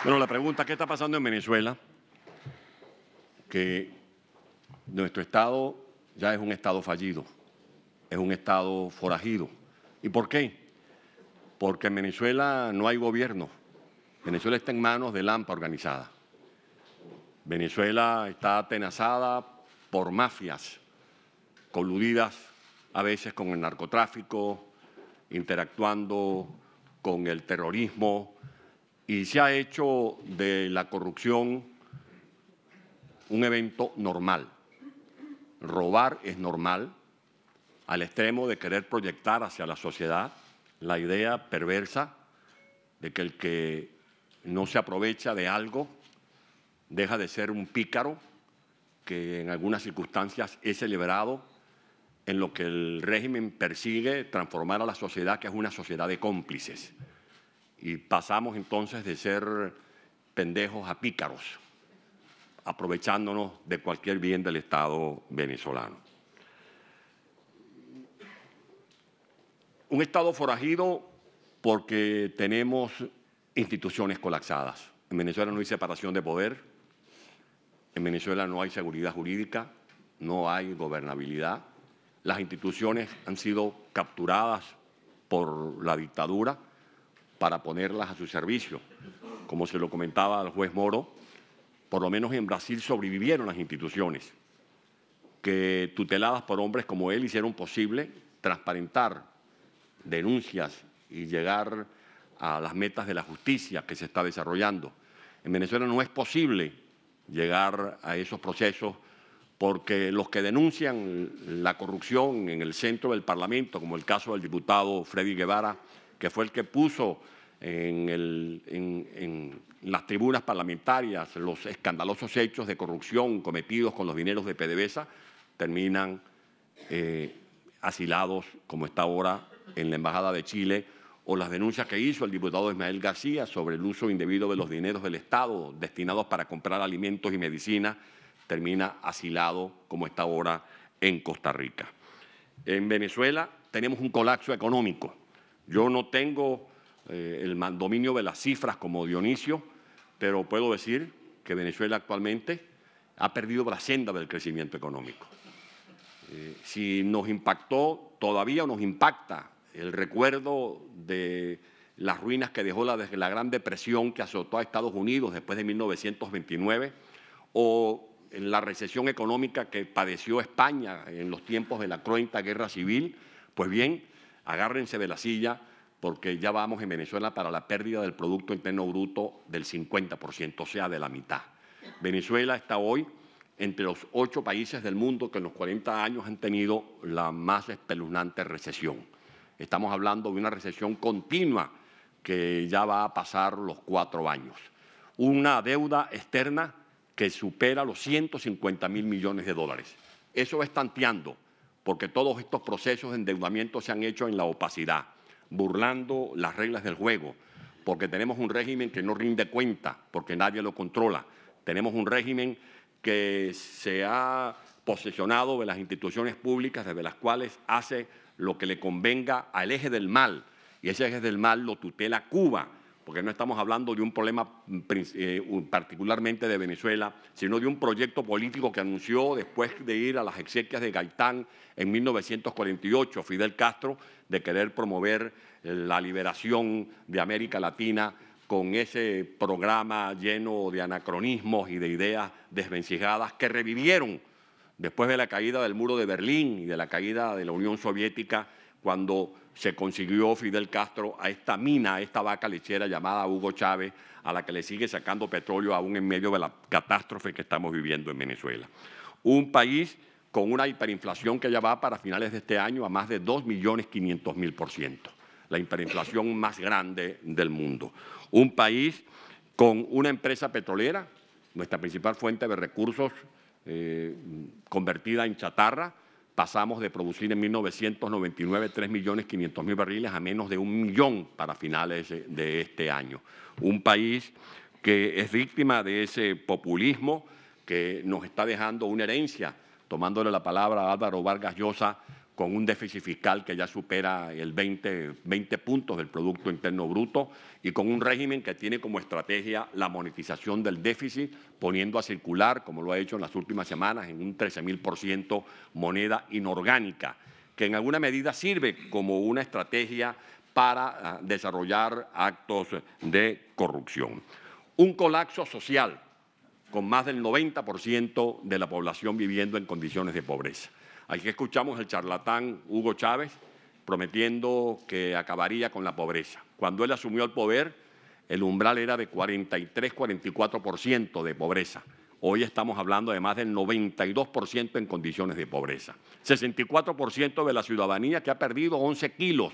Bueno, la pregunta, ¿qué está pasando en Venezuela? Que nuestro Estado ya es un Estado fallido, es un Estado forajido. ¿Y por qué? Porque en Venezuela no hay gobierno. Venezuela está en manos de la AMPA organizada. Venezuela está atenazada por mafias coludidas a veces con el narcotráfico, interactuando con el terrorismo, y se ha hecho de la corrupción un evento normal. Robar es normal, al extremo de querer proyectar hacia la sociedad la idea perversa de que el que no se aprovecha de algo deja de ser un pícaro que en algunas circunstancias es celebrado en lo que el régimen persigue transformar a la sociedad, que es una sociedad de cómplices. Y pasamos entonces de ser pendejos a pícaros, aprovechándonos de cualquier bien del Estado venezolano. Un Estado forajido porque tenemos instituciones colapsadas. En Venezuela no hay separación de poder, en Venezuela no hay seguridad jurídica, no hay gobernabilidad. Las instituciones han sido capturadas por la dictadura para ponerlas a su servicio. Como se lo comentaba al juez Moro, por lo menos en Brasil sobrevivieron las instituciones que, tuteladas por hombres como él, hicieron posible transparentar denuncias y llegar a las metas de la justicia que se está desarrollando. En Venezuela no es posible llegar a esos procesos porque los que denuncian la corrupción en el centro del Parlamento, como el caso del diputado Freddy Guevara, que fue el que puso en las tribunas parlamentarias los escandalosos hechos de corrupción cometidos con los dineros de PDVSA, terminan asilados, como está ahora en la Embajada de Chile, o las denuncias que hizo el diputado Ismael García sobre el uso indebido de los dineros del Estado destinados para comprar alimentos y medicina, termina asilado, como está ahora en Costa Rica. En Venezuela tenemos un colapso económico. Yo no tengo el dominio de las cifras como Dionisio, pero puedo decir que Venezuela actualmente ha perdido la senda del crecimiento económico. Si nos impactó, todavía nos impacta el recuerdo de las ruinas que dejó la Gran Depresión que azotó a Estados Unidos después de 1929, o en la recesión económica que padeció España en los tiempos de la cruenta guerra civil. Pues bien, agárrense de la silla porque ya vamos en Venezuela para la pérdida del Producto Interno Bruto del 50%, o sea, de la mitad. Venezuela está hoy entre los 8 países del mundo que en los 40 años han tenido la más espeluznante recesión. Estamos hablando de una recesión continua que ya va a pasar los 4 años. Una deuda externa que supera los 150.000 millones de dólares. Eso es tanteando, porque todos estos procesos de endeudamiento se han hecho en la opacidad, burlando las reglas del juego, porque tenemos un régimen que no rinde cuenta, porque nadie lo controla. Tenemos un régimen que se ha posesionado de las instituciones públicas, desde las cuales hace lo que le convenga al eje del mal, y ese eje del mal lo tutela Cuba, porque no estamos hablando de un problema particularmente de Venezuela, sino de un proyecto político que anunció después de ir a las exequias de Gaitán en 1948, Fidel Castro, de querer promover la liberación de América Latina con ese programa lleno de anacronismos y de ideas desvencijadas que revivieron después de la caída del muro de Berlín y de la caída de la Unión Soviética, cuando se consiguió Fidel Castro a esta mina, a esta vaca lechera llamada Hugo Chávez, a la que le sigue sacando petróleo aún en medio de la catástrofe que estamos viviendo en Venezuela. Un país con una hiperinflación que ya va para finales de este año a más de 2.500.000%, la hiperinflación más grande del mundo. Un país con una empresa petrolera, nuestra principal fuente de recursos, convertida en chatarra. Pasamos de producir en 1999 3.500.000 barriles a menos de 1 millón para finales de este año. Un país que es víctima de ese populismo que nos está dejando una herencia, tomándole la palabra a Álvaro Vargas Llosa, con un déficit fiscal que ya supera el 20 puntos del Producto Interno Bruto y con un régimen que tiene como estrategia la monetización del déficit, poniendo a circular, como lo ha hecho en las últimas semanas, en un 13.000% moneda inorgánica, que en alguna medida sirve como una estrategia para desarrollar actos de corrupción. Un colapso social con más del 90% de la población viviendo en condiciones de pobreza. Aquí escuchamos al charlatán Hugo Chávez prometiendo que acabaría con la pobreza. Cuando él asumió el poder, el umbral era de 43-44% de pobreza. Hoy estamos hablando de más del 92% en condiciones de pobreza. 64% de la ciudadanía que ha perdido 11 kilos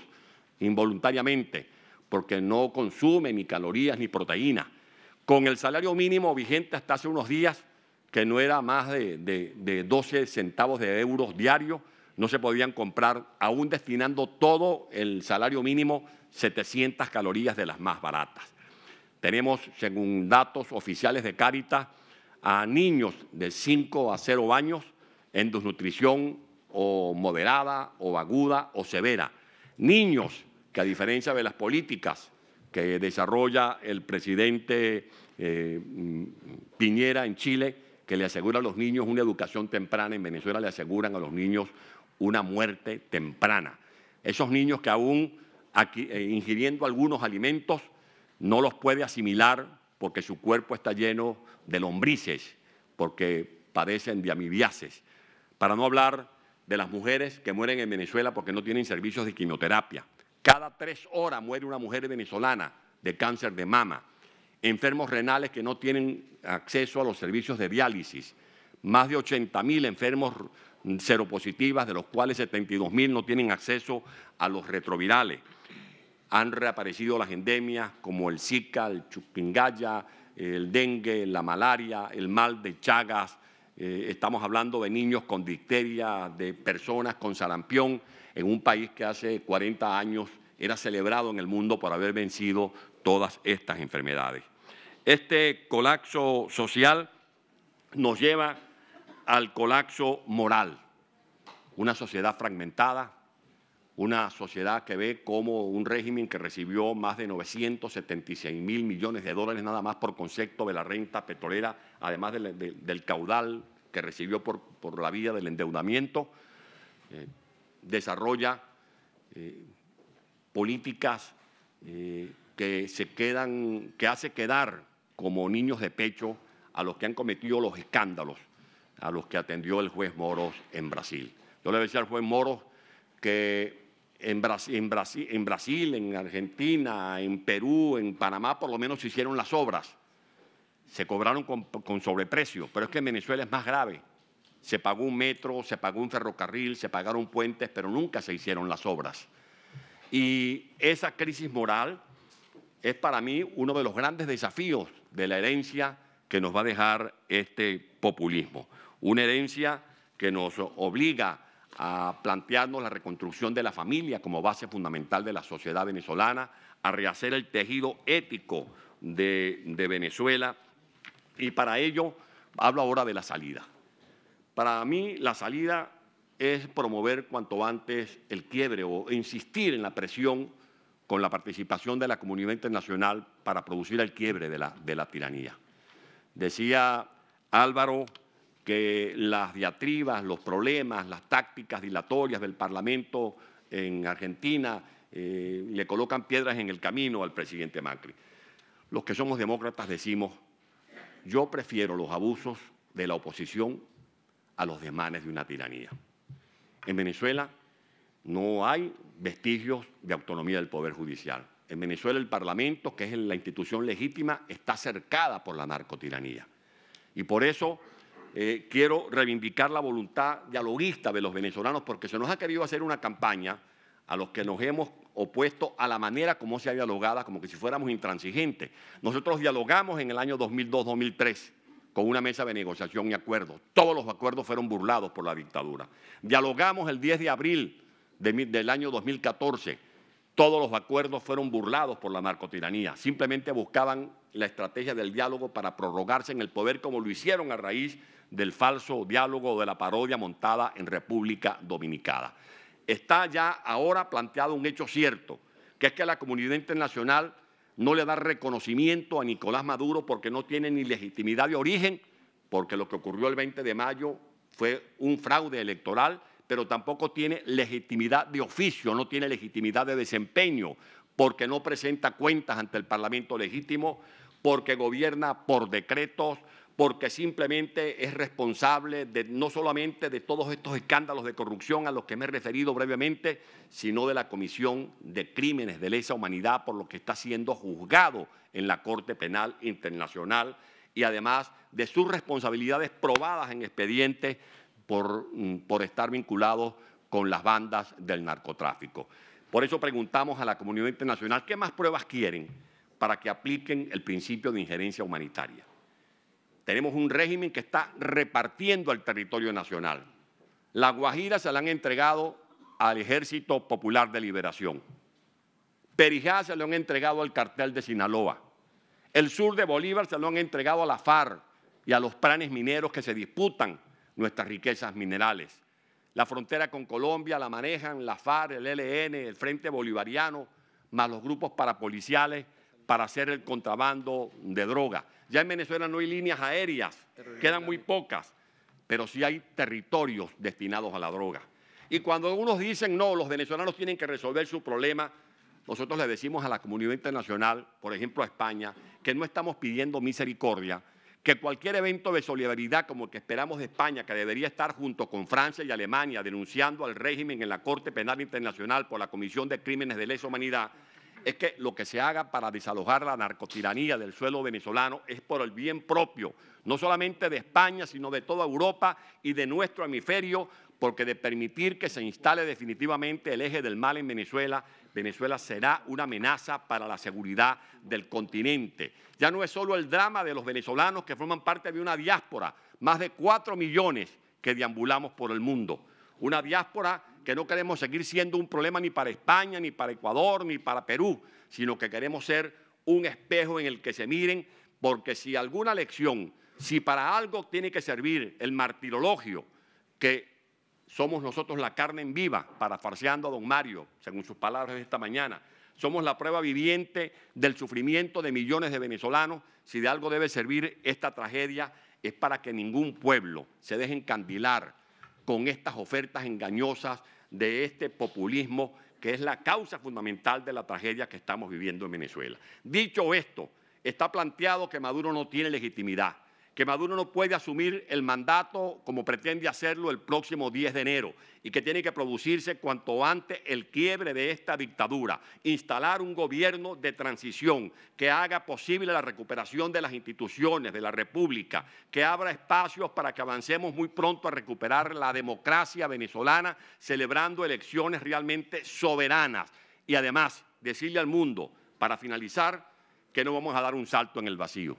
involuntariamente porque no consume ni calorías ni proteínas. Con el salario mínimo vigente hasta hace unos días, que no era más de 12 centavos de euros diarios, no se podían comprar, aún destinando todo el salario mínimo, 700 calorías de las más baratas. Tenemos, según datos oficiales de Cáritas, a niños de 5 a 0 años en desnutrición o moderada o aguda o severa. Niños que, a diferencia de las políticas que desarrolla el presidente Piñera en Chile, que le asegura a los niños una educación temprana, en Venezuela le aseguran a los niños una muerte temprana. Esos niños que aún ingiriendo algunos alimentos no los puede asimilar porque su cuerpo está lleno de lombrices, porque padecen de amibiasis. Para no hablar de las mujeres que mueren en Venezuela porque no tienen servicios de quimioterapia. Cada 3 horas muere una mujer venezolana de cáncer de mama. Enfermos renales que no tienen acceso a los servicios de diálisis. Más de 80.000 enfermos seropositivas, de los cuales 72.000 no tienen acceso a los retrovirales. Han reaparecido las endemias como el Zika, el chikungunya, el dengue, la malaria, el mal de Chagas. Estamos hablando de niños con difteria, de personas con sarampión, en un país que hace 40 años era celebrado en el mundo por haber vencido todas estas enfermedades. Este colapso social nos lleva al colapso moral. Una sociedad fragmentada, una sociedad que ve como un régimen que recibió más de 976.000 millones de dólares nada más por concepto de la renta petrolera, además del caudal que recibió por la vía del endeudamiento, desarrolla políticas que hace quedar como niños de pecho a los que han cometido los escándalos a los que atendió el juez Moros en Brasil. Yo le decía al juez Moros que en Brasil, en Argentina, en Perú, en Panamá, por lo menos se hicieron las obras. Se cobraron con sobreprecio, pero es que en Venezuela es más grave. Se pagó un metro, se pagó un ferrocarril, se pagaron puentes, pero nunca se hicieron las obras. Y esa crisis moral es para mí uno de los grandes desafíos de la herencia que nos va a dejar este populismo. Una herencia que nos obliga a plantearnos la reconstrucción de la familia como base fundamental de la sociedad venezolana, a rehacer el tejido ético de Venezuela. Y para ello hablo ahora de la salida. Para mí la salida es promover cuanto antes el quiebre o insistir en la presión con la participación de la comunidad internacional para producir el quiebre de la tiranía. Decía Álvaro que las diatribas, los problemas, las tácticas dilatorias del Parlamento en Argentina le colocan piedras en el camino al presidente Macri. Los que somos demócratas decimos, yo prefiero los abusos de la oposición a los desmanes de una tiranía. En Venezuela no hay vestigios de autonomía del Poder Judicial. En Venezuela el Parlamento, que es la institución legítima, está cercada por la narcotiranía. Y por eso quiero reivindicar la voluntad dialoguista de los venezolanos, porque se nos ha querido hacer una campaña a los que nos hemos opuesto a la manera como se ha dialogado, como que si fuéramos intransigentes. Nosotros dialogamos en el año 2002-2003 con una mesa de negociación y acuerdos. Todos los acuerdos fueron burlados por la dictadura. Dialogamos el 10 de abril del año 2014. Todos los acuerdos fueron burlados por la narcotiranía. Simplemente buscaban la estrategia del diálogo para prorrogarse en el poder, como lo hicieron a raíz del falso diálogo o de la parodia montada en República Dominicana. está ya ahora planteado un hecho cierto, que es que la comunidad internacional no le da reconocimiento a Nicolás Maduro porque no tiene ni legitimidad de origen, porque lo que ocurrió el 20 de mayo fue un fraude electoral, pero tampoco tiene legitimidad de oficio, no tiene legitimidad de desempeño, porque no presenta cuentas ante el Parlamento legítimo, porque gobierna por decretos, porque simplemente es responsable no solamente de todos estos escándalos de corrupción a los que me he referido brevemente, sino de la Comisión de Crímenes de Lesa Humanidad, por lo que está siendo juzgado en la Corte Penal Internacional, y además de sus responsabilidades probadas en expedientes por estar vinculados con las bandas del narcotráfico. Por eso preguntamos a la comunidad internacional qué más pruebas quieren para que apliquen el principio de injerencia humanitaria. Tenemos un régimen que está repartiendo el territorio nacional. La Guajira se la han entregado al Ejército Popular de Liberación. Perijá se lo han entregado al cartel de Sinaloa. El sur de Bolívar se lo han entregado a la FARC y a los planes mineros que se disputan nuestras riquezas minerales. La frontera con Colombia la manejan la FARC, el ELN, el Frente Bolivariano, más los grupos parapoliciales para hacer el contrabando de droga. Ya en Venezuela no hay líneas aéreas, quedan muy pocas, pero sí hay territorios destinados a la droga. Y cuando algunos dicen, no, los venezolanos tienen que resolver su problema, nosotros le decimos a la comunidad internacional, por ejemplo a España, que no estamos pidiendo misericordia, que cualquier evento de solidaridad como el que esperamos de España, que debería estar junto con Francia y Alemania denunciando al régimen en la Corte Penal Internacional por la Comisión de Crímenes de Lesa Humanidad, es que lo que se haga para desalojar la narcotiranía del suelo venezolano es por el bien propio, no solamente de España, sino de toda Europa y de nuestro hemisferio, porque de permitir que se instale definitivamente el eje del mal en Venezuela, Venezuela será una amenaza para la seguridad del continente. Ya no es solo el drama de los venezolanos que forman parte de una diáspora, más de 4 millones que deambulamos por el mundo, una diáspora que no queremos seguir siendo un problema ni para España, ni para Ecuador, ni para Perú, sino que queremos ser un espejo en el que se miren, porque si alguna lección, si para algo tiene que servir el martirologio, que somos nosotros la carne en viva, parafraseando a don Mario, según sus palabras de esta mañana, somos la prueba viviente del sufrimiento de millones de venezolanos, si de algo debe servir esta tragedia es para que ningún pueblo se deje encandilar con estas ofertas engañosas de este populismo que es la causa fundamental de la tragedia que estamos viviendo en Venezuela. Dicho esto, está planteado que Maduro no tiene legitimidad, que Maduro no puede asumir el mandato como pretende hacerlo el próximo 10 de enero y que tiene que producirse cuanto antes el quiebre de esta dictadura, instalar un gobierno de transición que haga posible la recuperación de las instituciones de la República, que abra espacios para que avancemos muy pronto a recuperar la democracia venezolana, celebrando elecciones realmente soberanas y además decirle al mundo, para finalizar, que no vamos a dar un salto en el vacío,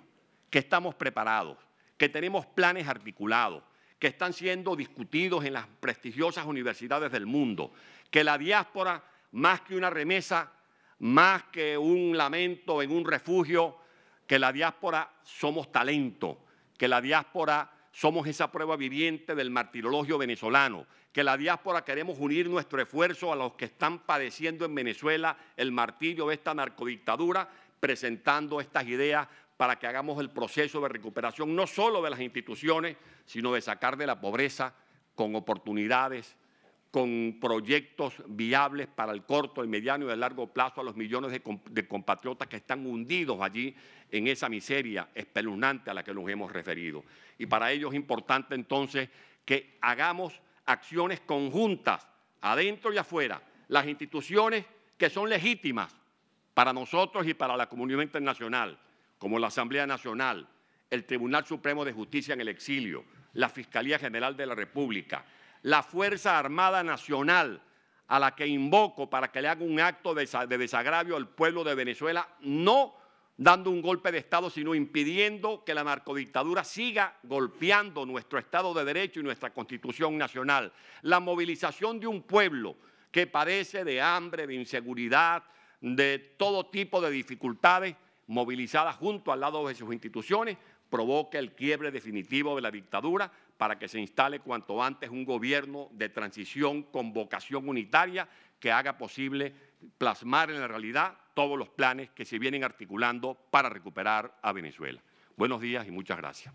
que estamos preparados, que tenemos planes articulados, que están siendo discutidos en las prestigiosas universidades del mundo, que la diáspora, más que una remesa, más que un lamento en un refugio, que la diáspora somos talento, que la diáspora somos esa prueba viviente del martirologio venezolano, que la diáspora queremos unir nuestro esfuerzo a los que están padeciendo en Venezuela el martirio de esta narcodictadura, presentando estas ideas para que hagamos el proceso de recuperación no solo de las instituciones, sino de sacar de la pobreza con oportunidades, con proyectos viables para el corto, el mediano y el largo plazo a los millones de compatriotas que están hundidos allí en esa miseria espeluznante a la que nos hemos referido. Y para ello es importante entonces que hagamos acciones conjuntas, adentro y afuera, las instituciones que son legítimas para nosotros y para la comunidad internacional, como la Asamblea Nacional, el Tribunal Supremo de Justicia en el exilio, la Fiscalía General de la República, la Fuerza Armada Nacional, a la que invoco para que le haga un acto de desagravio al pueblo de Venezuela, no dando un golpe de Estado, sino impidiendo que la narcodictadura siga golpeando nuestro Estado de Derecho y nuestra Constitución Nacional. La movilización de un pueblo que padece de hambre, de inseguridad, de todo tipo de dificultades, movilizada junto al lado de sus instituciones, provoca el quiebre definitivo de la dictadura para que se instale cuanto antes un gobierno de transición con vocación unitaria que haga posible plasmar en la realidad todos los planes que se vienen articulando para recuperar a Venezuela. Buenos días y muchas gracias.